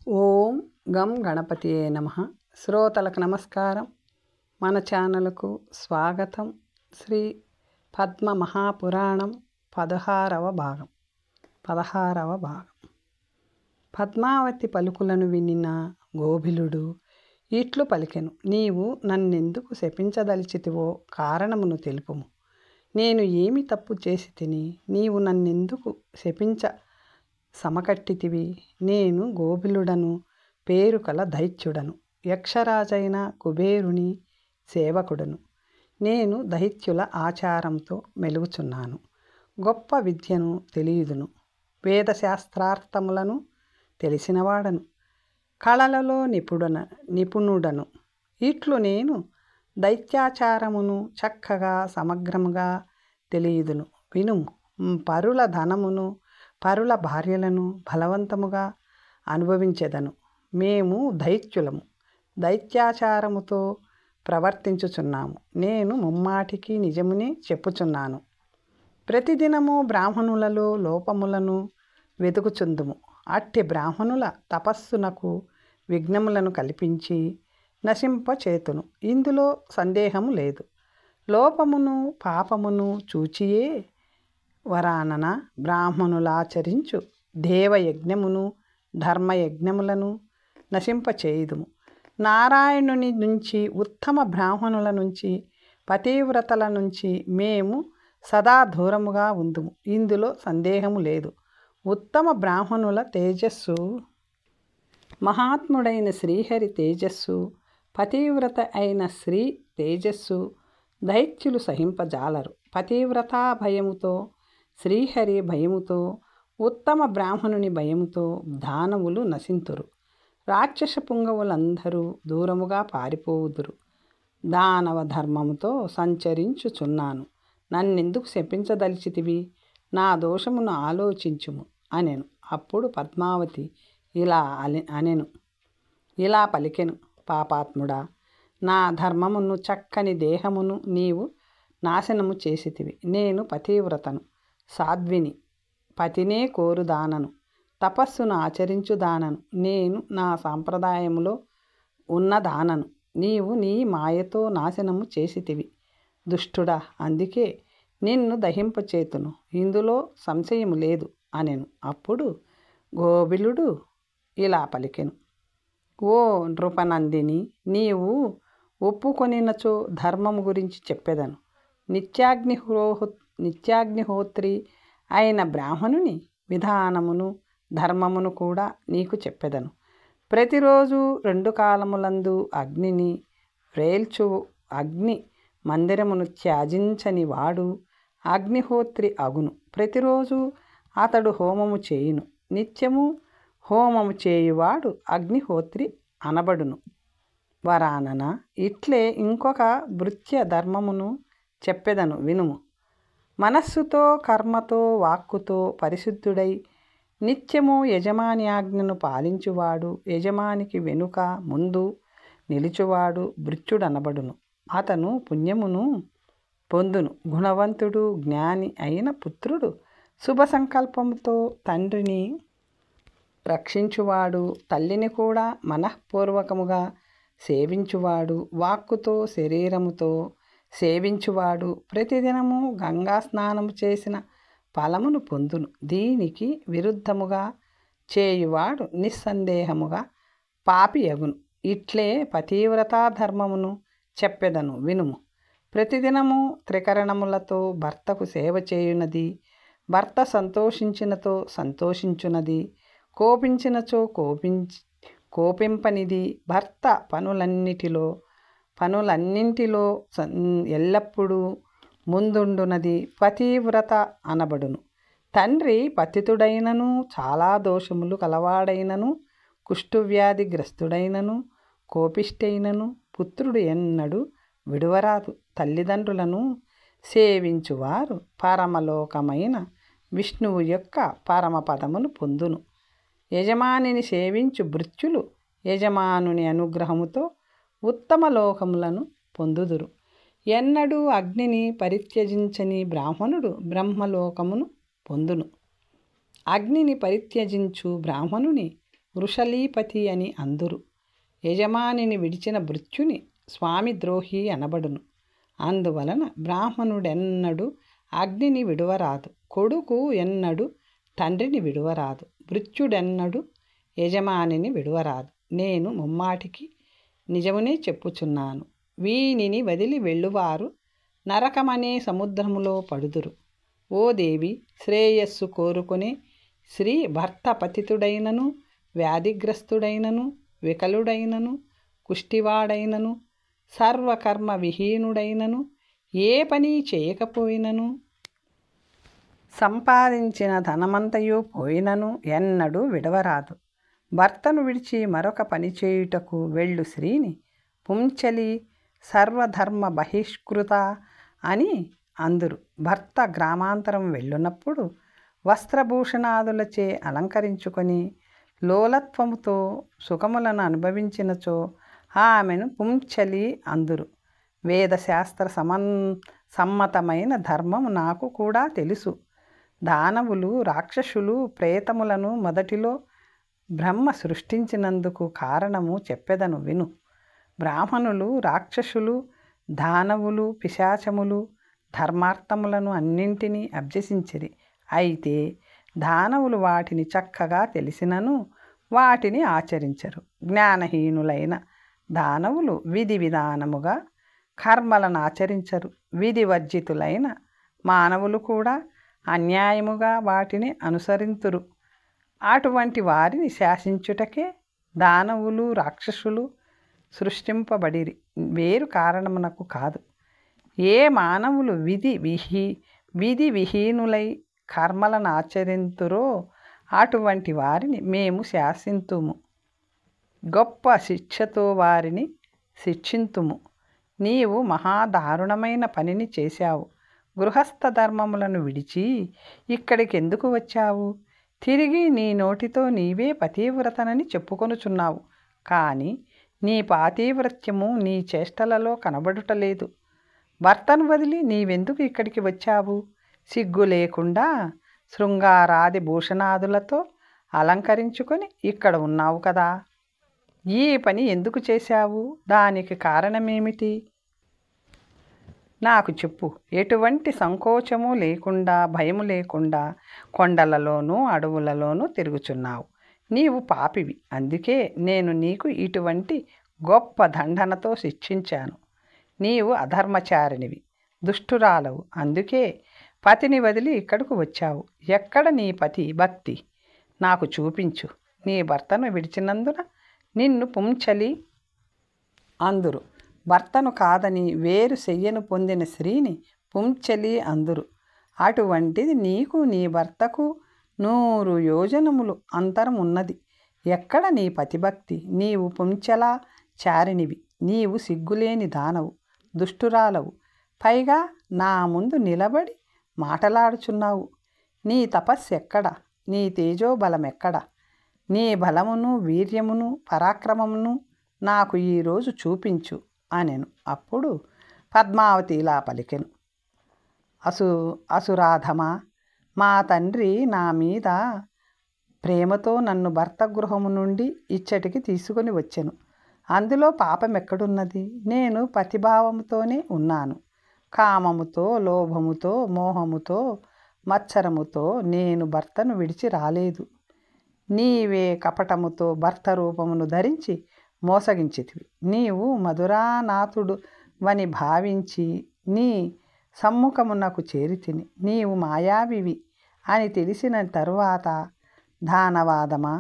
ఓం గం గణపతియే నమః. శ్రోతలకు నమస్కారం. మన ఛానల్కు స్వాగతం. శ్రీ పద్మ మహాపురాణం 16వ భాగం. పద్మావతి పలుకులను వినిన గోభిలుడు ఇట్లు పలికెను. నీవు నన్నెందుకు శపించదలిచితివో కారణమును తెలుపుము. నేను ఏమి తప్పు చేసి తిని నీవు నన్నెందుకు శపించ సమకట్టితివి? నేను గోభిలుడను, పేరు కల దైత్యుడను, యక్షరాజైన కుబేరుని సేవకుడను. నేను దైత్యుల ఆచారంతో మెలుగుచున్నాను. గొప్ప విద్యను తెలియుదును, వేదశాస్త్రార్థములను తెలిసినవాడను, కళలలో నిపుణుడను. ఇట్లు నేను దైత్యాచారమును చక్కగా సమగ్రముగా తెలియుదును. వినుము. పరుల ధనమును పరుల భార్యలను బలవంతముగా అనుభవించెదను. మేము దైత్యులము, దైత్యాచారముతో ప్రవర్తించుచున్నాము. నేను ముమ్మాటికి నిజమునే చెప్పుచున్నాను. ప్రతిదినము బ్రాహ్మణులలో లోపములను వెతుకుచుందుము. అట్టి బ్రాహ్మణుల తపస్సునకు విఘ్నములను కల్పించి నశింపచేతును. ఇందులో సందేహము లేదు. లోపమును పాపమును చూచియే వరానన బ్రాహ్మణులాచరించు దేవయజ్ఞమును ధర్మయజ్ఞములను నశింపచేయుదుము. నారాయణుని నుంచి, ఉత్తమ బ్రాహ్మణుల నుంచి, పతివ్రతల నుంచి మేము సదా దూరముగా ఉందుము. ఇందులో సందేహము లేదు. ఉత్తమ బ్రాహ్మణుల తేజస్సు, మహాత్ముడైన శ్రీహరి తేజస్సు, పతివ్రత అయిన శ్రీ తేజస్సు దైత్యులు సహింపజాలరు. పతివ్రతా భయముతో, శ్రీహరి భయముతో, ఉత్తమ బ్రాహ్మణుని భయముతో దానవులు నశింతురు. రాక్షస పుంగవులందరూ దూరముగా పారిపోవుదురు. దానవ ధర్మముతో సంచరించుచున్నాను. నన్నెందుకు శపించదలిచితివి? నా దోషమును ఆలోచించుము అనెను. అప్పుడు పద్మావతి ఇలా పలికెను. పాపాత్ముడా, నా ధర్మమును చక్కని దేహమును నీవు నాశనము చేసితివి. నేను పతివ్రతను, సాధ్విని, పతినే కోరుదానను, తపస్సును ఆచరించుదానను. నేను నా సాంప్రదాయములో ఉన్నదానను. నీవు నీ మాయతో నాశనము చేసితివి. దుష్టుడా, అందుకే నిన్ను దహింపచేతును. ఇందులో సంశయము లేదు అనెను. అప్పుడు గోభిలుడు ఇలా పలికెను. ఓ నృపనందిని, నీవు ఒప్పుకొనినచో ధర్మము గురించి చెప్పెదను. నిత్యాగ్నిహోత్రి అయిన బ్రాహ్మణుని విధానమును ధర్మమును కూడా నీకు చెప్పెదను. ప్రతిరోజు 2 కాలములందు అగ్నిని వ్రేల్చు అగ్ని మందిరమును త్యాజించని వాడు అగ్నిహోత్రి అగును. ప్రతిరోజు అతడు హోమము చేయును. నిత్యము హోమము చేయువాడు అగ్నిహోత్రి అనబడును. వరానన ఇట్లే ఇంకొక భృత్య ధర్మమును చెప్పెదను వినుము. మనస్సుతో, కర్మతో, వాక్కుతో పరిశుద్ధుడై నిత్యము యజమాని ఆజ్ఞను పాలించువాడు, యజమానికి వెనుక ముందు నిలుచువాడు భృత్యుడనబడును. అతను పుణ్యమును పొందును. గుణవంతుడు, జ్ఞాని అయిన పుత్రుడు, శుభ సంకల్పముతో తండ్రిని రక్షించువాడు, తల్లిని కూడా మనఃపూర్వకముగా సేవించువాడు, వాక్కుతో శరీరముతో సేవించువాడు ప్రతిదినము గంగా స్నానము చేసిన ఫలమును పొందును. దీనికి విరుద్ధముగా చేయువాడు నిస్సందేహముగా పాపియగును. ఇట్లే పతివ్రతా ధర్మమును చెప్పెదను వినుము. ప్రతిదినము త్రికరణములతో భర్తకు సేవ చేయునది, భర్త సంతోషించినతో సంతోషించునది, కోపించినచో కోపింపనిది, భర్త పనులన్నింటిలో ఎల్లప్పుడూ ముందుండునది పతివ్రత అనబడును. తండ్రి పతితుడైనను, చాలా దోషములు కలవాడైనను, కుష్ఠవ్యాధిగ్రస్తుడైనను, కోపిష్టైనను పుత్రుడు ఎన్నడూ విడువరాదు. తల్లిదండ్రులను సేవించువారు పరమలోకమైన విష్ణువు యొక్క పరమపదమును పొందును. యజమానిని సేవించు భృత్యులు యజమానుని అనుగ్రహముతో ఉత్తమ లోకములను పొందుదురు. ఎన్నడూ అగ్నిని పరిత్యజించని బ్రాహ్మణుడు బ్రహ్మలోకమును పొందును. అగ్నిని పరిత్యజించు బ్రాహ్మణుని వృషలీపతి అని అందురు. యజమానిని విడిచిన భృత్యుని స్వామి ద్రోహి అనబడును. అందువలన బ్రాహ్మణుడెన్నడు అగ్నిని విడువరాదు, కొడుకు ఎన్నడు తండ్రిని విడువరాదు, భృత్యుడెన్నడు యజమానిని విడువరాదు. నేను ముమ్మాటికి నిజమునే చెప్పుచున్నాను. వీనిని వదిలి వెళ్ళువారు నరకమనే సముద్రములో పడుదురు. ఓ దేవి, శ్రేయస్సు కోరుకునే స్త్రీ భర్త పతితుడైనను, వ్యాధిగ్రస్తుడైనను, వికలుడైనను, కుష్టివాడైనను, సర్వకర్మ విహీనుడైనను, ఏ పని చేయకపోయినను, సంపాదించిన ధనమంతయు పోయినను ఎన్నడూ విడవరాదు. భర్తను విడిచి మరొక పని చేయుటకు వెళ్ళు స్త్రీని పుంచలి సర్వధర్మ బహిష్కృత అని అందురు. భర్త గ్రామాంతరం వెళ్ళునప్పుడు వస్త్రభూషణాదులచే అలంకరించుకొని లోలత్వముతో సుఖములను అనుభవించినచో ఆమెను పుంచలి అందురు. వేదశాస్త్ర సమ్మతమైన ధర్మము నాకు కూడా తెలుసు. దానవులు, రాక్షసులు, ప్రేతములను మొదటిలో బ్రహ్మ సృష్టించినందుకు కారణము చెప్పెదను విను. బ్రాహ్మణులు, రాక్షసులు, దానవులు, పిశాచములు ధర్మార్థములను అన్నింటినీ అభ్యసించిరి. అయితే దానవులు వాటిని చక్కగా తెలిసినను వాటిని ఆచరించరు. జ్ఞానహీనులైన దానవులు విధి విధానముగా కర్మలను ఆచరించరు. విధివర్జితులైన మానవులు కూడా అన్యాయముగా వాటిని అనుసరింతురు. అటువంటి వారిని శాసించుటకే దానవులు, రాక్షసులు సృష్టింపబడిరి, వేరు కారణమునకు కాదు. ఏ మానవులు విధి విహీనులై కర్మలను ఆచరింతురో అటువంటి వారిని మేము శాసింతుము, గొప్ప శిక్షతో వారిని శిక్షింతుము. నీవు మహాదారుణమైన పనిని చేశావు. గృహస్థ ధర్మములను విడిచి ఇక్కడికి ఎందుకు వచ్చావు? తిరిగి నీ నోటితో నీవే పతివ్రతనని చెప్పుకొనుచున్నావు, కానీ నీ పాతివ్రత్యము నీ చేష్టలలో కనబడుటలేదు. భర్తను వదిలి నీవెందుకు ఇక్కడికి వచ్చావు? సిగ్గు లేకుండా శృంగారాది భూషణాదులతో అలంకరించుకొని ఇక్కడ ఉన్నావు కదా. ఈ పని ఎందుకు చేశావు? దానికి కారణమేమిటి? నాకు చెప్పు. ఎటువంటి సంకోచము లేకుండా, భయము లేకుండా కొండలలోనూ అడవులలోనూ తిరుగుచున్నావు. నీవు పాపివి, అందుకే నేను నీకు ఇటువంటి గొప్ప దండనతో శిక్షించాను. నీవు అధర్మచారినివి, దుష్టురాలవు, అందుకే పతిని వదిలి ఇక్కడకు వచ్చావు. ఎక్కడ నీ పతి భక్తి? నాకు చూపించు. నీ భర్తను విడిచినందున నిన్ను పుంచలి అందురు. భర్తను కాదని వేరు చెయ్యను పొందిన స్త్రీని పుంచలి అందురు. అటువంటిది నీకు నీ భర్తకు 100 యోజనములు అంతరం ఉన్నది. ఎక్కడ నీ పతిభక్తి? నీవు పుంచలా చారినివి. నీవు సిగ్గులేని దానవు, దుష్టురాలవు. పైగా నా ముందు నిలబడి మాటలాడుచున్నావు. నీ తపస్సు ఎక్కడ? నీ తేజోబలమెక్కడ? నీ బలమును, వీర్యమును, పరాక్రమమును నాకు ఈరోజు చూపించు అనెను. అప్పుడు పద్మావతి ఇలా పలికెను. అసురాధమా, మా తండ్రి నా మీద ప్రేమతో నన్ను భర్త గృహము నుండి ఇచ్చటికి తీసుకొని వచ్చెను. అందులో పాపం ఎక్కడున్నది? నేను పతిభావముతోనే ఉన్నాను. కామముతో, లోభముతో, మోహముతో, మత్సరముతో నేను భర్తను విడిచి రాలేదు. నీవే కపటముతో భర్త రూపమును ధరించి మోసగించితివి. నీవు మధురానాథుడు వని భావించి నీ సమ్ముఖమునకు చేరితిని. నీవు మాయావివి అని తెలిసిన తరువాత దానవాదమా,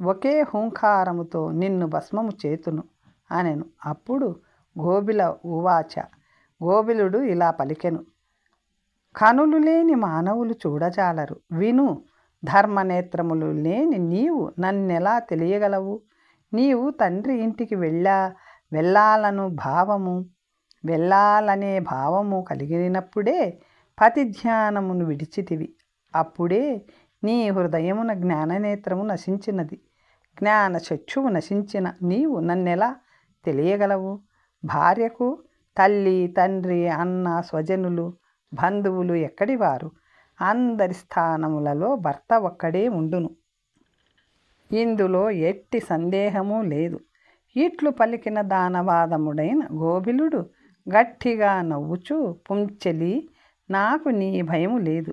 ఒకే హుంకారముతో నిన్ను భస్మము చేతును అనెను. అప్పుడు గోబిల ఉవాచ, గోబిలుడు ఇలా పలికెను. కనులు లేని మానవులు చూడజాలరు. విను, ధర్మనేత్రములు లేని నీవు నన్నెలా తెలియగలవు? నీవు తండ్రి ఇంటికి వెళ్ళాలనే భావము కలిగినప్పుడే పతి ధ్యానమును విడిచితివి. అప్పుడే నీ హృదయమున జ్ఞాననేత్రము నశించినది. జ్ఞాన చక్షువు నశించిన నీవు నన్నెలా తెలియగలవు? భార్యకు తల్లి, తండ్రి, అన్న, స్వజనులు, బంధువులు ఎక్కడివారు? అందరి స్థానములలో భర్త ఒక్కడే ఉండును. ఇందులో ఎట్టి సందేహము లేదు. ఇట్లు పలికిన దానవాదముడైన గోబిలుడు గట్టిగా నవ్వుచూ, పుంచెలి, నాకు నీ భయము లేదు.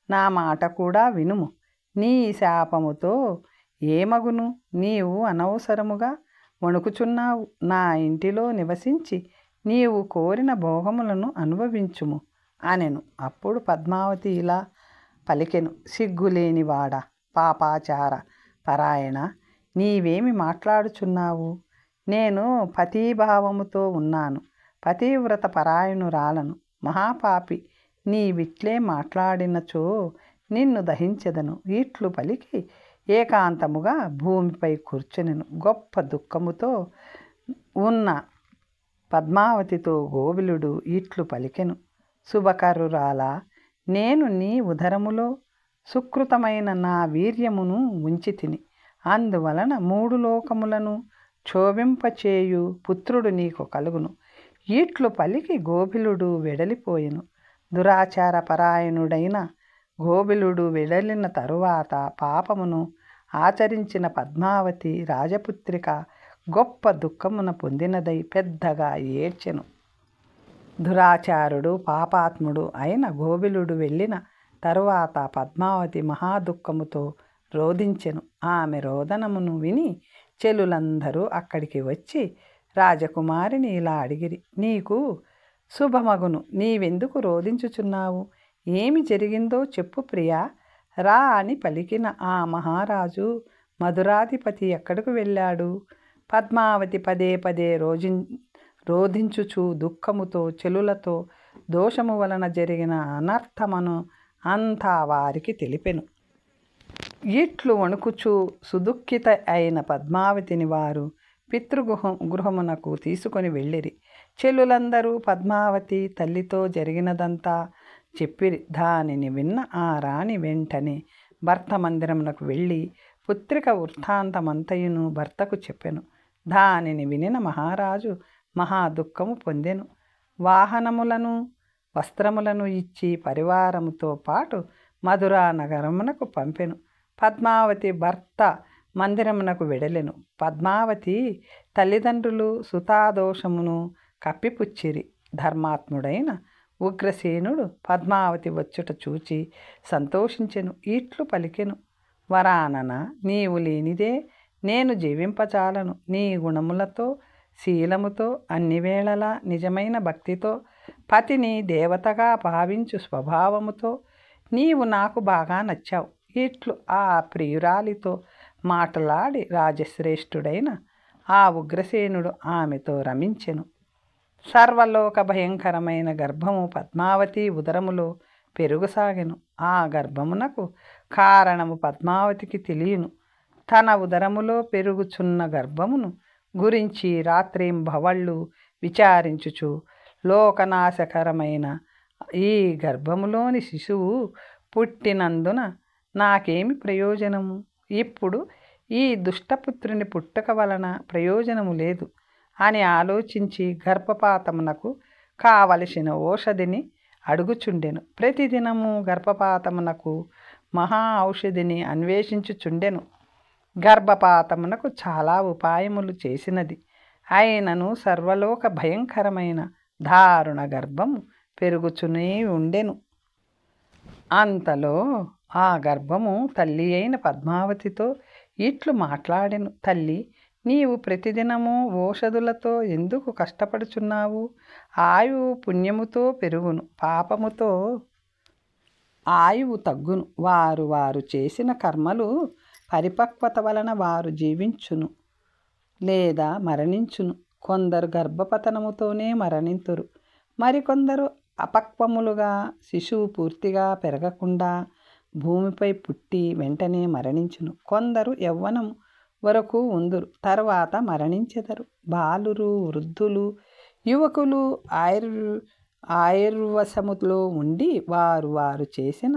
నా మాట కూడా వినుము. నీ శాపముతో ఏమగును? నీవు అనవసరముగా వణుకుచున్నావు. నా ఇంటిలో నివసించి నీవు కోరిన భోగములను అనుభవించుము అనెను. అప్పుడు పద్మావతి ఇలా పలికెను. సిగ్గులేనివాడ, పాపాచార పరాయణ, నీవేమి మాట్లాడుచున్నావు? నేను పతీభావముతో ఉన్నాను. పతివ్రత పరాయణురాలను. మహాపాపి నీవిట్లే మాట్లాడినచో నిన్ను దహించెదను. ఇట్లు పలికి ఏకాంతముగా భూమిపై కూర్చునెను. గొప్ప దుఃఖముతో ఉన్న పద్మావతితో గోబిలుడు ఇట్లు పలికెను. శుభకరురాల, నేను నీ ఉదరములో సుకృతమైన నా వీర్యమును ఉంచి తిని, అందువలన 3 లోకములను క్షోభింపచేయు పుత్రుడు నీకు కలుగును. ఇట్లు పలికి గోబిలుడు వెడలిపోయెను. దురాచార పరాయణుడైన గోబిలుడు వెడలిన తరువాత పాపమును ఆచరించిన పద్మావతి రాజపుత్రిక గొప్ప దుఃఖమున పొందినదై పెద్దగా ఏడ్చెను. దురాచారుడు పాపాత్ముడు అయిన గోబిలుడు వెళ్ళిన తరువాత పద్మావతి మహాదుఃఖముతో రోధించెను. ఆమె రోదనమును విని చెలులందరూ అక్కడికి వచ్చి రాజకుమారిని ఇలా అడిగిరి. నీకు శుభమగును. నీవెందుకు రోధించుచున్నావు? ఏమి జరిగిందో చెప్పు ప్రియా. రా అని పలికిన ఆ మహారాజు మధురాధిపతి ఎక్కడికి వెళ్ళాడు? పద్మావతి పదే పదే రోధించుచు దుఃఖముతో చెలులతో దోషము వలన జరిగిన అనర్థమను అంతా వారికి తెలిపెను. ఇట్లు వణుకుచు సుదుఃఖిత అయిన పద్మావతిని వారు గృహమునకు తీసుకొని వెళ్ళిరి. చెల్లులందరూ పద్మావతి తల్లితో జరిగినదంతా చెప్పిరి. దానిని విన్న ఆ రాణి వెంటనే భర్త మందిరమునకు వెళ్ళి పుత్రిక వృత్తాంతమంతయును భర్తకు చెప్పెను. దానిని వినిన మహారాజు మహాదుఃఖము పొందెను. వాహనములను వస్త్రములను ఇచ్చి పరివారముతో పాటు మధురా నగరమునకు పంపెను. పద్మావతి భర్త మందిరమునకు వెడలెను. పద్మావతి తల్లిదండ్రులు సుతాదోషమును కప్పిపుచ్చిరి. ధర్మాత్ముడైన ఉగ్రసేనుడు పద్మావతి వచ్చుట చూచి సంతోషించెను. ఇట్లు పలికెను. వరానన, నీవు లేనిదే నేను జీవింపచాలను. నీ గుణములతో శీలముతో అన్ని వేళలా నిజమైన భక్తితో పతిని దేవతగా భావించు స్వభావముతో నీవు నాకు బాగా నచ్చావు. ఇట్లు ఆ ప్రియురాలితో మాట్లాడి రాజశ్రేష్ఠుడైన ఆ ఉగ్రసేనుడు ఆమెతో రమించెను. సర్వలోక భయంకరమైన గర్భము పద్మావతి ఉదరములో పెరుగుసాగెను. ఆ గర్భమునకు కారణము పద్మావతికి తెలియను. తన ఉదరములో పెరుగుచున్న గర్భమును గురించి రాత్రింబవళ్ళు విచారించుచు లోకనాశకరమైన ఈ గర్భములోని శిశువు పుట్టినందున నాకేమి ప్రయోజనము? ఇప్పుడు ఈ దుష్టపుత్రుని పుట్టుక వలన ప్రయోజనము లేదు అని ఆలోచించి గర్భపాతమునకు కావలసిన ఔషధిని అడుగుచుండెను. ప్రతిదినము గర్భపాతమునకు మహా ఔషధిని అన్వేషించుచుండెను. గర్భపాతమునకు చాలా ఉపాయములు చేసినది. అయినను సర్వలోక భయంకరమైన దారుణ గర్భము పెరుగుచునే ఉండెను. అంతలో ఆ గర్భము తల్లి అయిన పద్మావతితో ఇట్లు మాట్లాడెను. తల్లి, నీవు ప్రతిదినము ఔషధులతో ఎందుకు కష్టపడుచున్నావు? ఆయువు పుణ్యముతో పెరుగును, పాపముతో ఆయువు తగ్గును. వారు చేసిన కర్మలు పరిపక్వత వలన వారు జీవించును లేదా మరణించును. కొందరు గర్భపతనముతోనే మరణింతురు. మరికొందరు అపక్వములుగా శిశువు పూర్తిగా పెరగకుండా భూమిపై పుట్టి వెంటనే మరణించును. కొందరు యవ్వనం వరకు ఉందురు, తర్వాత మరణించెదరు. బాలురు, వృద్ధులు, యువకులు ఆయుర్వశములో ఉండి వారు చేసిన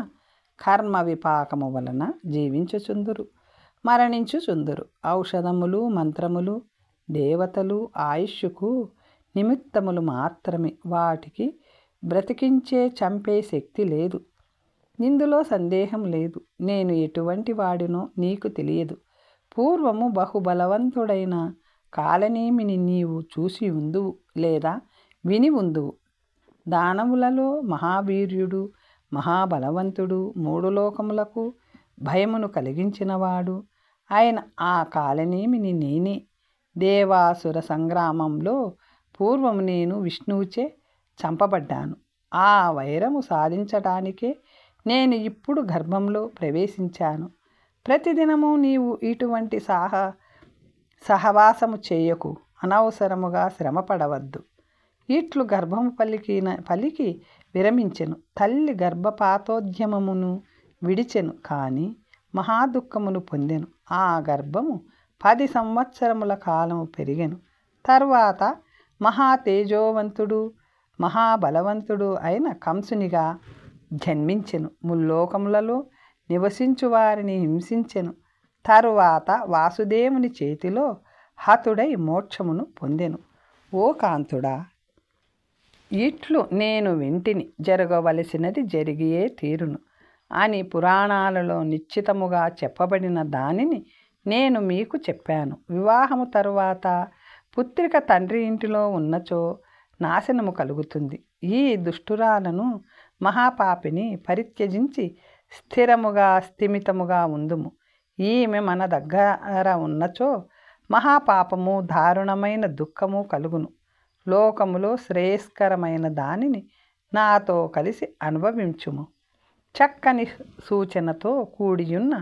కర్మ విపాకము వలన జీవించుచుందురు, మరణించుచుందురు. ఔషధములు, మంత్రములు, దేవతలు ఆయుష్కు నిమిత్తములు మాత్రమే. వాటికి బ్రతికించే చంపే శక్తి లేదు. ఇందులో సందేహం లేదు. నేను ఎటువంటి వాడినో నీకు తెలియదు. పూర్వము బహుబలవంతుడైన కాలనేమిని నీవు చూసి ఉందువు లేదా విని ఉందువు. దానవులలో మహావీర్యుడు, మహాబలవంతుడు, మూడు లోకములకు భయమును కలిగించినవాడు ఆయన ఆ కాలనేమిని నేనే. దేవాసుర సంగ్రామంలో పూర్వము నేను విష్ణువుచే చంపబడ్డాను. ఆ వైరము సాధించటానికే నేను ఇప్పుడు గర్భంలో ప్రవేశించాను. ప్రతిదినము నీవు ఇటువంటి సహవాసము చేయకు, అనవసరముగా శ్రమపడవద్దు. ఇట్లు గర్భము పలికి విరమించెను. తల్లి గర్భపాతోద్యమమును విడిచెను, కానీ మహాదుఃఖమును పొందెను. ఆ గర్భము 10 సంవత్సరముల కాలము పెరిగెను. తర్వాత మహాతేజోవంతుడు, మహాబలవంతుడు అయిన కంసునిగా జన్మించెను. ముల్లోకములలో నివసించు వారిని హింసించెను. తరువాత వాసుదేవుని చేతిలో హతుడై మోక్షమును పొందెను. ఓ కాంతుడా, ఇట్లు నేను వింటిని, జరగవలసినది జరిగియే తీరును అని పురాణాలలో నిశ్చితముగా చెప్పబడిన దానిని నేను మీకు చెప్పాను. వివాహము తరువాత పుత్రిక తండ్రి ఇంటిలో ఉన్నచో నాశనము కలుగుతుంది. ఈ దుష్టురాలను మహాపాపిని పరిత్యజించి స్థిమితముగా ఉందుము. ఈమె మన దగ్గర ఉన్నచో మహాపాపము, దారుణమైన దుఃఖము కలుగును. లోకములో శ్రేయస్కరమైన దానిని నాతో కలిసి అనుభవించుము. చక్కని సూచనతో కూడియున్న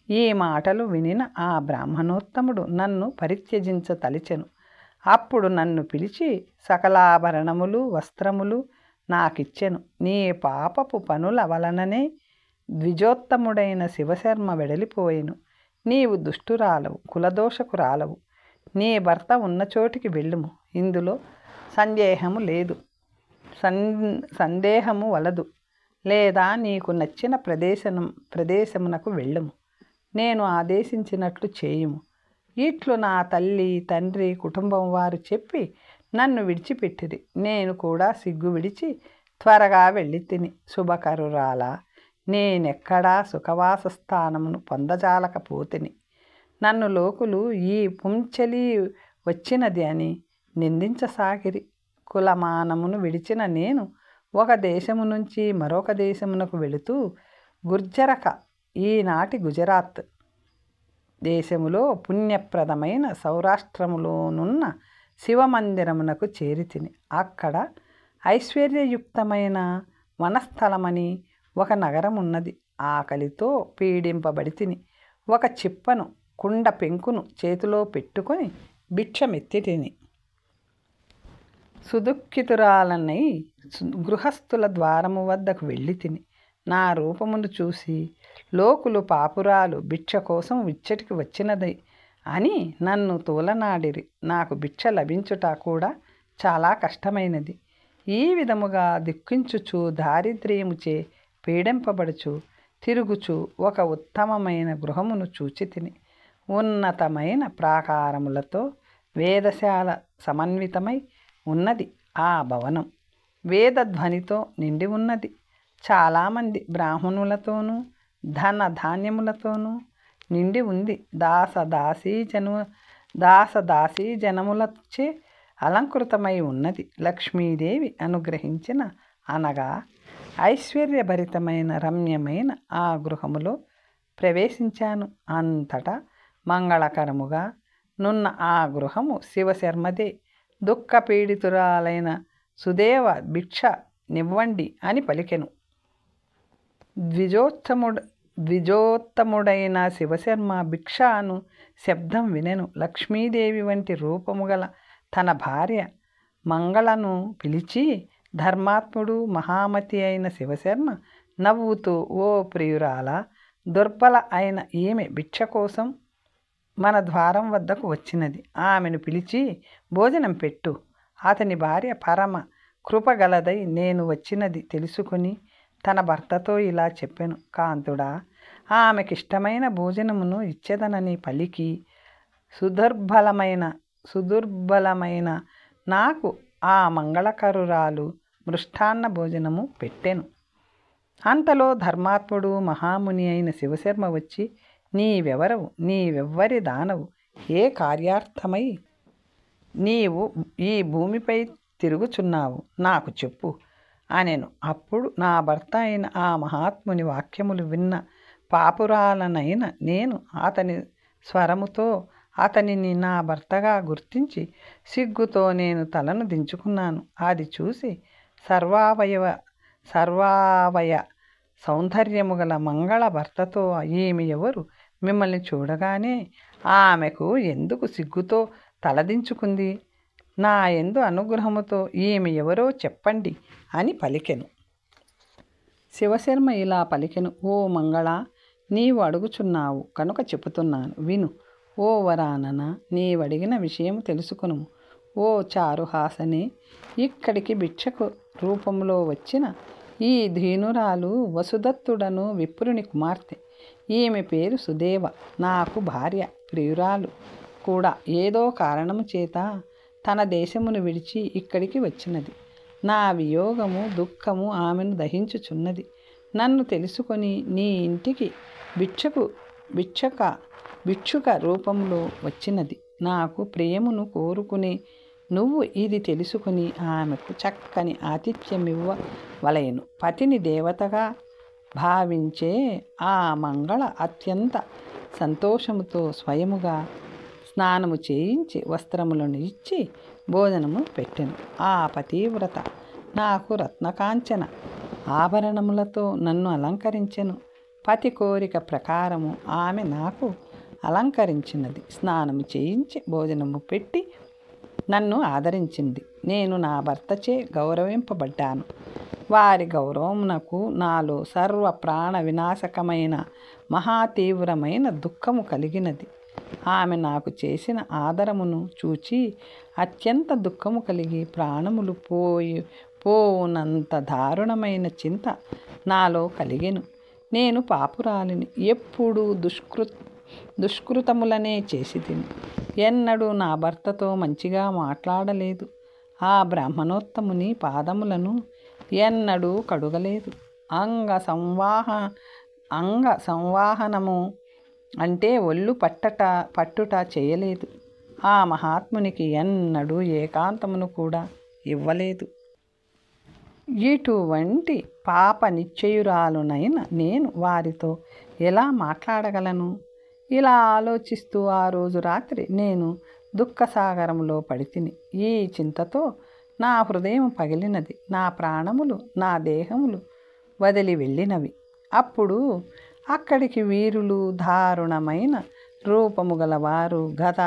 ఈ మాటలు వినిన ఆ బ్రాహ్మణోత్తముడు నన్ను పరిత్యజించతలిచెను. అప్పుడు నన్ను పిలిచి సకలాభరణములు, వస్త్రములు నాకిచ్చెను. నీ పాపపు పనుల వలననే ద్విజోత్తముడైన శివశర్మ వెడలిపోయెను. నీవు దుష్టురాలవు, కులదోషకురాలవు. నీ భర్త ఉన్న చోటికి వెళ్ళుము. ఇందులో సందేహము లేదు, సందేహము వలదు. లేదా నీకు నచ్చిన ప్రదేశమునకు వెళ్ళుము. నేను ఆదేశించినట్లు చేయుము. ఇట్లు నా తల్లి, తండ్రి, కుటుంబం వారు చెప్పి నన్ను విడిచిపెట్టిరి. నేను కూడా సిగ్గు విడిచి త్వరగా వెళ్ళి తిని. శుభకరురాలా, నేనెక్కడా సుఖవాస స్థానమును పొందజాలకపోతిని. నన్ను లోకులు ఈ పుంచలి వచ్చినది అని నిందించసాగిరి. కులమానమును విడిచిన నేను ఒక దేశము నుంచి మరొక దేశమునకు వెళుతూ గుర్జరక, ఈనాటి గుజరాత్ దేశములో పుణ్యప్రదమైన సౌరాష్ట్రములోనున్న శివమందిరమునకు చేరితిని. అక్కడ ఐశ్వర్యయుక్తమైన వనస్థలమని ఒక నగరం ఉన్నది. ఆకలితో పీడింపబడితిని. ఒక చిప్పను, కుండ పెంకును చేతిలో పెట్టుకొని భిక్షమెత్తితిని. సుదుఃఖితురాలనై గృహస్థుల ద్వారము వద్దకు వెళ్ళి తిని. నా రూపమును చూసి లోకులు పాపురాలు భిక్ష కోసం ఇచ్చటికి వచ్చినది అని నన్ను తూలనాడిరి. నాకు భిక్ష లభించుట కూడా చాలా కష్టమైనది. ఈ విధముగా దుఃఖించుచు, దారిద్ర్యముచే పీడింపబడుచు తిరుగుచు ఒక ఉత్తమమైన గృహమును చూచి తిని. ఉన్నతమైన ప్రాకారములతో వేదశాల సమన్వితమై ఉన్నది ఆ భవనం. వేదధ్వనితో నిండి ఉన్నది. చాలామంది బ్రాహ్మణులతోనూ ధాన్యములతోనూ నిండి ఉంది. దాసదాసీ జనములచే అలంకృతమై ఉన్నది. లక్ష్మీదేవి అనుగ్రహించిన అనగా ఐశ్వర్యభరితమైన రమ్యమైన ఆ గృహములో ప్రవేశించాను. అంతటా మంగళకరముగా నున్న ఆ గృహము శివశర్మదే. దుఃఖపీడితురాలైన సుదేవ భిక్ష నివ్వండి అని పలికెను. ద్విజోత్తముడైన శివశర్మ భిక్షాను శబ్దం వినెను. లక్ష్మీదేవి వంటి రూపము గల తన భార్య మంగళను పిలిచి, ధర్మాత్ముడు మహామతి అయిన శివశర్మ నవ్వుతూ, ఓ ప్రియురాల, దుర్బల అయిన ఈమె భిక్ష కోసం మన ద్వారం వద్దకు వచ్చినది. ఆమెను పిలిచి భోజనం పెట్టు. అతని భార్య పరమ కృపగలదై నేను వచ్చినది తెలుసుకుని తన భర్తతో ఇలా చెప్పెను. కాంతుడా, ఆమెకిష్టమైన భోజనమును ఇచ్చేదనని పలికి సుదుర్బలమైన నాకు ఆ మంగళకరురాలు మృష్టాన్న భోజనము పెట్టెను. అంతలో ధర్మాత్ముడు మహాముని అయిన శివశర్మ వచ్చి నీవెవరవు? నీవెవ్వరి దానవు? ఏ కార్యార్థమై నీవు ఈ భూమిపై తిరుగుచున్నావు? నాకు చెప్పు అనెను. అప్పుడు నా భర్త అయిన ఆ మహాత్ముని వాక్యములు విన్న పాపురాలనైన నేను అతని స్వరముతో అతనిని నా భర్తగా గుర్తించి సిగ్గుతో నేను తలను దించుకున్నాను. అది చూసి సర్వావయ సౌందర్యము గల మంగళ భర్తతో, ఈమె ఎవరు? మిమ్మల్ని చూడగానే ఆమెకు ఎందుకు సిగ్గుతో తలదించుకుంది? నా యందు అనుగ్రహముతో ఈమె ఎవరో చెప్పండి అని పలికెను. శివశర్మ ఇలా పలికెను. ఓ మంగళ, నీవు అడుగుచున్నావు కనుక చెబుతున్నాను విను. ఓ వరానన, నీవడిగిన విషయం తెలుసుకును. ఓ చారుహాసనే, ఇక్కడికి భిక్షకు రూపంలో వచ్చిన ఈ దీనురాలు వసుదత్తుడను విప్రుని కుమార్తె. ఈమె పేరు సుదేవ, నాకు భార్య, ప్రియురాలు కూడా. ఏదో కారణము చేత తన దేశమును విడిచి ఇక్కడికి వచ్చినది. నా వియోగము దుఃఖము ఆమెను దహించుచున్నది. నన్ను తెలుసుకొని నీ ఇంటికి భిక్షుక రూపంలో వచ్చినది. నాకు ప్రియమును కోరుకుని నువ్వు ఇది తెలుసుకుని ఆమెకు చక్కని ఆతిథ్యమివ్వవలెను. పతిని దేవతగా భావించే ఆ మంగళ అత్యంత సంతోషముతో స్వయముగా స్నానము చేయించి వస్త్రములను ఇచ్చి భోజనము పెట్టెను. ఆ పతివ్రత నాకు రత్నకాంచన ఆభరణములతో నన్ను అలంకరించెను. పతి కోరిక ప్రకారము ఆమె నాకు అలంకరించినది. స్నానము చేయించి భోజనము పెట్టి నన్ను ఆదరించింది. నేను నా భర్తచే గౌరవింపబడ్డాను. వారి గౌరవమునకు నాలో సర్వ ప్రాణ వినాశకమైన మహాతీవ్రమైన దుఃఖము కలిగినది. ఆమె నాకు చేసిన ఆదరమును చూచి అత్యంత దుఃఖము కలిగి ప్రాణములు పోవునంత దారుణమైన చింత నాలో కలిగెను. నేను పాపురాలిని, ఎప్పుడూ దుష్కృతములనే చేసి తిని ఎన్నడూ నా భర్తతో మంచిగా మాట్లాడలేదు. ఆ బ్రాహ్మణోత్తముని పాదములను ఎన్నడూ కడుగలేదు. అంగ సంవాహనము అంటే ఒళ్ళు పట్టుట చేయలేదు. ఆ మహాత్మునికి ఎన్నడూ ఏకాంతమును కూడా ఇవ్వలేదు. ఇటువంటి పాప నిశ్చయురాలునైన నేను వారితో ఎలా మాట్లాడగలను? ఇలా ఆలోచిస్తూ ఆ రోజు రాత్రి నేను దుఃఖసాగరంలో పడితిని. ఈ చింతతో నా హృదయం పగిలినది. నా ప్రాణములు నా దేహములు వదిలి వెళ్ళినవి. అప్పుడు అక్కడికి వీరులు, దారుణమైన రూపము గలవారు, గద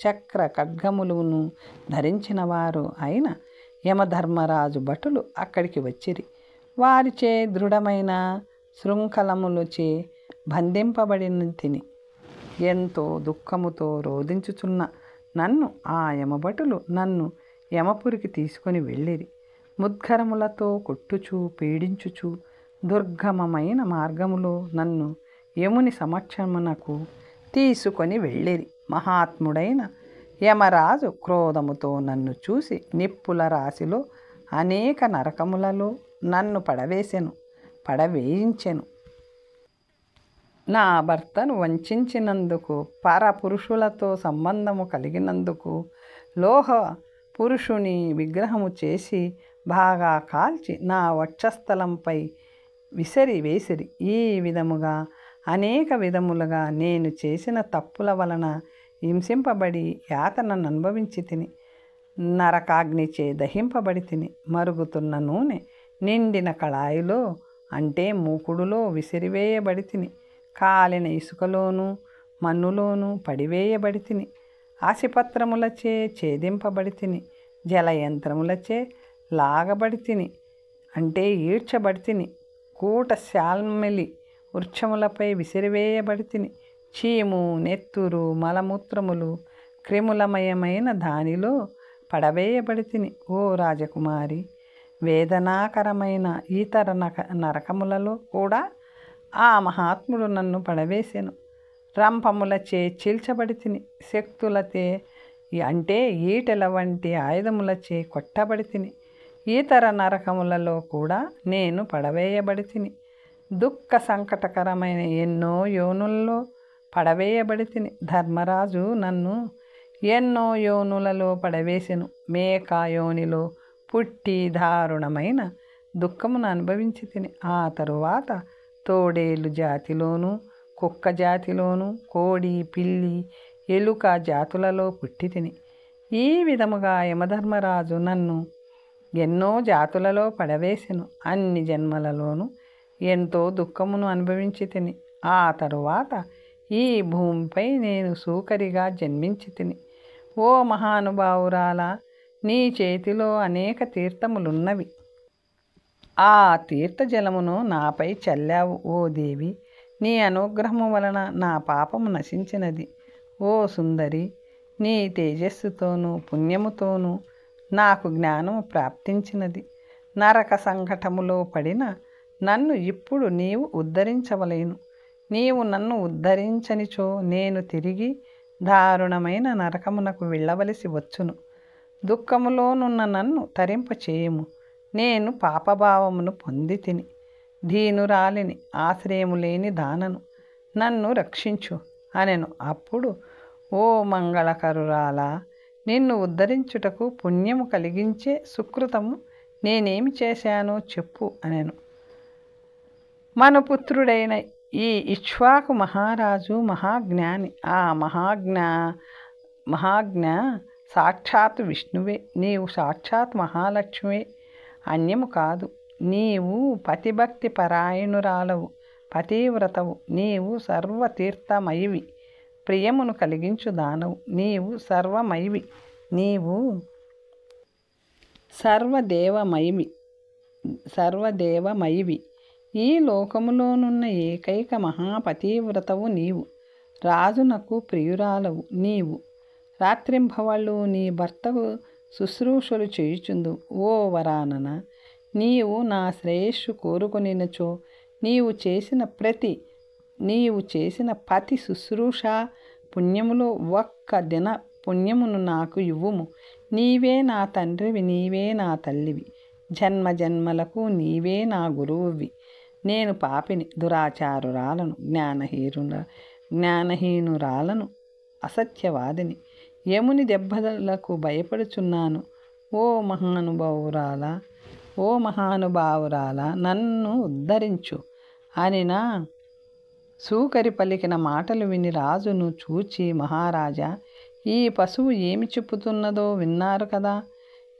చక్ర ఖడ్గములను ధరించిన వారు అయిన యమధర్మరాజు భటులు అక్కడికి వచ్చిరి. వారిచే దృఢమైన శృంఖలములచే బంధింపబడిన తిని ఎంతో దుఃఖముతో రోధించుచున్న నన్ను ఆ యమభటులు నన్ను యమపురికి తీసుకొని వెళ్ళిరి. ముద్గరములతో కొట్టుచు పీడించుచు దుర్గమమైన మార్గములో నన్ను యముని సమక్షమునకు తీసుకొని వెళ్ళిరి. మహాత్ముడైన యమరాజు క్రోధముతో నన్ను చూసి నిప్పుల రాశిలో అనేక నరకములలో నన్ను పడవేయించెను. నా భర్తను వంచినందుకు, పరపురుషులతో సంబంధము కలిగినందుకు, లోహ పురుషుని విగ్రహము చేసి బాగా కాల్చి నా వక్షస్థలంపై విసిరి ఈ విధముగా అనేక విధములుగా నేను చేసిన తప్పుల వలన హింసింపబడి యాతనను అనుభవించి తిని నరకాగ్నిచే దహింపబడి తిని మరుగుతున్న నూనె నిండిన కళాయిలో అంటే మూకుడులో విసిరివేయబడి తిని కాలిన ఇసుకలోనూ మన్నులోనూ పడివేయబడి తిని ఆశిపత్రములచే ఛేదింపబడి తిని జలయంత్రములచే లాగబడి తిని అంటే ఈడ్చబడి తిని కూట శాల్మిలి వృక్షములపై విసిరివేయబడి తిని చీము, నెత్తురు, మలమూత్రములు క్రిములమయమైన దానిలో పడవేయబడి తిని. ఓ రాజకుమారి, వేదనాకరమైన ఇతర నరకములలో కూడా ఆ మహాత్ముడు నన్ను పడవేసెను. రంపములచే చీల్చబడి తిని శక్తులతే అంటే ఈటెల వంటి ఆయుధములచే కొట్టబడి తిని ఇతర నరకములలో కూడా నేను పడవేయబడి తిని దుఃఖ సంకటకరమైన ఎన్నో యోనుల్లో పడవేయబడి తిని. ధర్మరాజు నన్ను ఎన్నో యోనులలో పడవేసెను. మేక యోనిలో పుట్టి దారుణమైన దుఃఖమును అనుభవించి తిని. ఆ తరువాత తోడేలు జాతిలోను, కుక్క జాతిలోను, కోడి, పిల్లి, ఎలుక జాతులలో పుట్టి తిని. ఈ విధముగా యమధర్మరాజు నన్ను ఎన్నో జాతులలో పడవేసెను. అన్ని జన్మలలోనూ ఎంతో దుఃఖమును అనుభవించి తిని. ఆ తరువాత ఈ భూమిపై నేను సూకరిగా జన్మించి తిని. ఓ మహానుభావురాలా, నీ చేతిలో అనేక తీర్థములున్నవి. ఆ తీర్థజలమును నాపై చల్లావు ఓ దేవి. నీ అనుగ్రహము వలన నా పాపము నశించినది. ఓ సుందరి, నీ తేజస్సుతోనూ పుణ్యముతోనూ నాకు జ్ఞానము ప్రాప్తించినది. నరక సంకటములో పడిన నన్ను ఇప్పుడు నీవు ఉద్ధరించవలేను. నీవు నన్ను ఉద్ధరించనిచో నేను తిరిగి దారుణమైన నరకమునకు వెళ్ళవలసి వచ్చును. దుఃఖములోనున్న నన్ను తరింపచేయము. నేను పాపభావమును పొంది తిని. దీనురాలిని, ఆశ్రయము లేని దానను, నన్ను రక్షించు అనెను. అప్పుడు ఓ మంగళకరురాలా, నిన్ను ఉద్ధరించుటకు పుణ్యము కలిగించే సుకృతము నేనేమి చేశానో చెప్పు అనెను. మనుపుత్రుడైన ఈ ఇక్ష్వాకు మహారాజు మహాజ్ఞాని. ఆ మహాజ్ఞ సాక్షాత్ విష్ణువే. నీవు సాక్షాత్ మహాలక్ష్మివే, అన్యము కాదు. నీవు పతిభక్తి పరాయణురాలవు, పతివ్రతవు. నీవు సర్వతీర్థమయివి, ప్రియమును కలిగించు దానవు. నీవు సర్వమయివి, నీవు సర్వదేవమయివి. ఈ లోకములోనున్న ఏకైక మహాపతివ్రతవు నీవు. రాజునకు ప్రియురాలవు నీవు. రాత్రింభవళ్ళు నీ భర్తకు శుశ్రూషలు చేయుచుందు. ఓ వరానన, నీవు నా శ్రేయస్సు కోరుకొనినచో నీవు చేసిన పతి శుశ్రూష పుణ్యములో ఒక్క దిన పుణ్యమును నాకు ఇవ్వుము. నీవే నా తండ్రివి, నీవే నా తల్లివి. జన్మ జన్మలకు నీవే నా గురువువి. నేను పాపిని, దురాచారురాలను, జ్ఞానహీనురాలను, అసత్యవాదిని. యముని దెబ్బలకు భయపడుచున్నాను. ఓ మహానుభావురాలా, నన్ను ఉద్ధరించు అనినా సూకరి పలికిన మాటలు విని రాజును చూచి, మహారాజా, ఈ పశువు ఏమి చెప్పుతున్నదో విన్నారు కదా,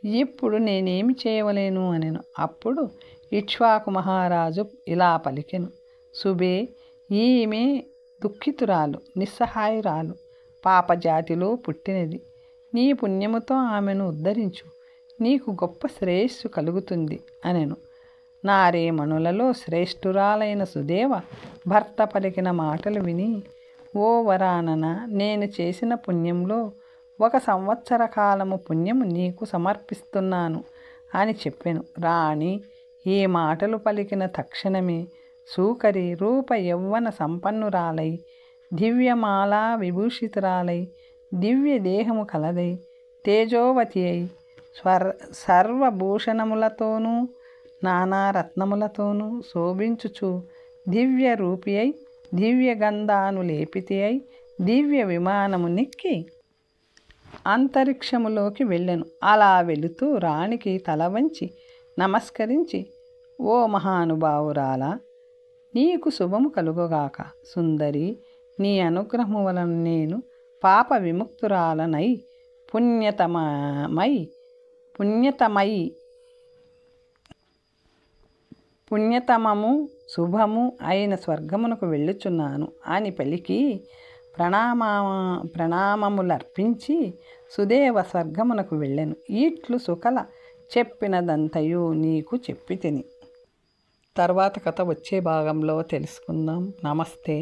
ఇప్పుడు నేనేమి చేయవలేను అనెను. అప్పుడు ఇక్ష్వాకు మహారాజు ఇలా పలికెను. సుబే, ఈమె దుఃఖితురాలు, నిస్సహాయురాలు, పాపజాతిలో పుట్టినది. నీ పుణ్యముతో ఆమెను ఉద్ధరించు, నీకు గొప్ప శ్రేయస్సు కలుగుతుంది అనెను. నారీమణులలో శ్రేష్ఠురాలైన సుదేవ భర్త పలికిన మాటలు విని, ఓ వరానన, నేను చేసిన పుణ్యంలో 1 సంవత్సర కాలము పుణ్యము నీకు సమర్పిస్తున్నాను అని చెప్పెను. రాణి ఈ మాటలు పలికిన తక్షణమే సూకరి రూప యౌవన సంపన్నురాలై, దివ్యమాలా విభూషితురాలై, దివ్య దేహము కలదై, తేజోవతి అయి, సర్వభూషణములతోనూ నానారత్నములతోనూ శోభించుచు దివ్య రూపి అయి, దివ్య గంధాను లేపితి అయి, దివ్య విమానము నెక్కి అంతరిక్షములోకి వెళ్ళెను. అలా వెళుతూ రాణికి తల వంచి నమస్కరించి, ఓ మహానుభావురాలా, నీకు శుభము కలుగుగాక. సుందరి, నీ అనుగ్రహము వలన నేను పాప విముక్తురాలనై పుణ్యతమము శుభము అయిన స్వర్గమునకు వెళ్ళుచున్నాను అని పలికి ప్రణామములర్పించి సుదేవ స్వర్గమునకు వెళ్ళెను. ఇట్లు సుకల చెప్పినదంతయు నీకు చెప్పి తిని. తర్వాత కథ వచ్చే భాగంలో తెలుసుకుందాం. నమస్తే.